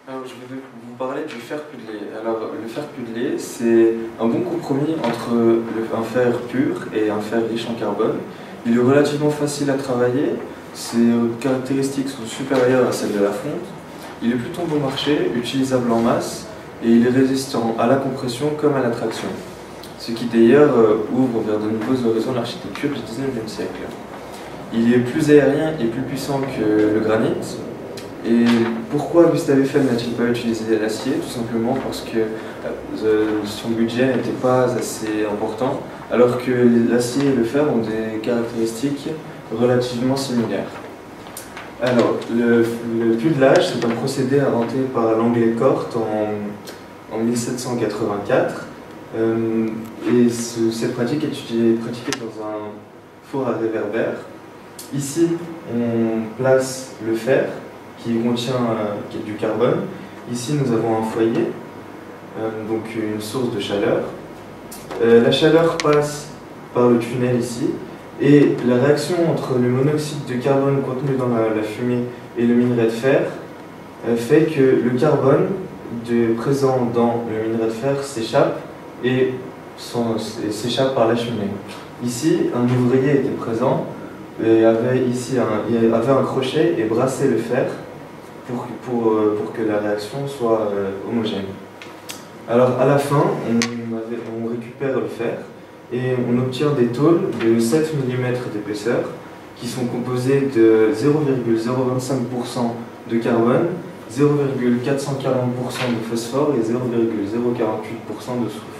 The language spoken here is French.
Alors, je vais vous parler du fer puddlé. Alors, le fer puddlé, c'est un bon compromis entre un fer pur et un fer riche en carbone. Il est relativement facile à travailler, ses caractéristiques sont supérieures à celles de la fonte. Il est plutôt bon marché, utilisable en masse, et il est résistant à la compression comme à la traction. Ce qui d'ailleurs ouvre vers de nouveaux horizons de l'architecture du 19e siècle. Il est plus aérien et plus puissant que le granit. Et pourquoi Gustave Eiffel n'a-t-il pas utilisé l'acier? Tout simplement parce que son budget n'était pas assez important, alors que l'acier et le fer ont des caractéristiques relativement similaires. Alors, le puddlage, c'est un procédé inventé par l'anglais Cort en 1784. Et cette pratique est pratiquée dans un four à réverbère. Ici, on place le fer qui contient du carbone. Ici, nous avons un foyer, donc une source de chaleur. La chaleur passe par le tunnel ici, et la réaction entre le monoxyde de carbone contenu dans la fumée et le minerai de fer fait que le carbone présent dans le minerai de fer s'échappe et s'échappe par la cheminée. Ici, un ouvrier était présent et avait un crochet et brassait le fer pour que la réaction soit homogène. Alors à la fin, on récupère le fer et on obtient des tôles de 7 mm d'épaisseur qui sont composées de 0,025% de carbone, 0,440% de phosphore et 0,048% de soufre.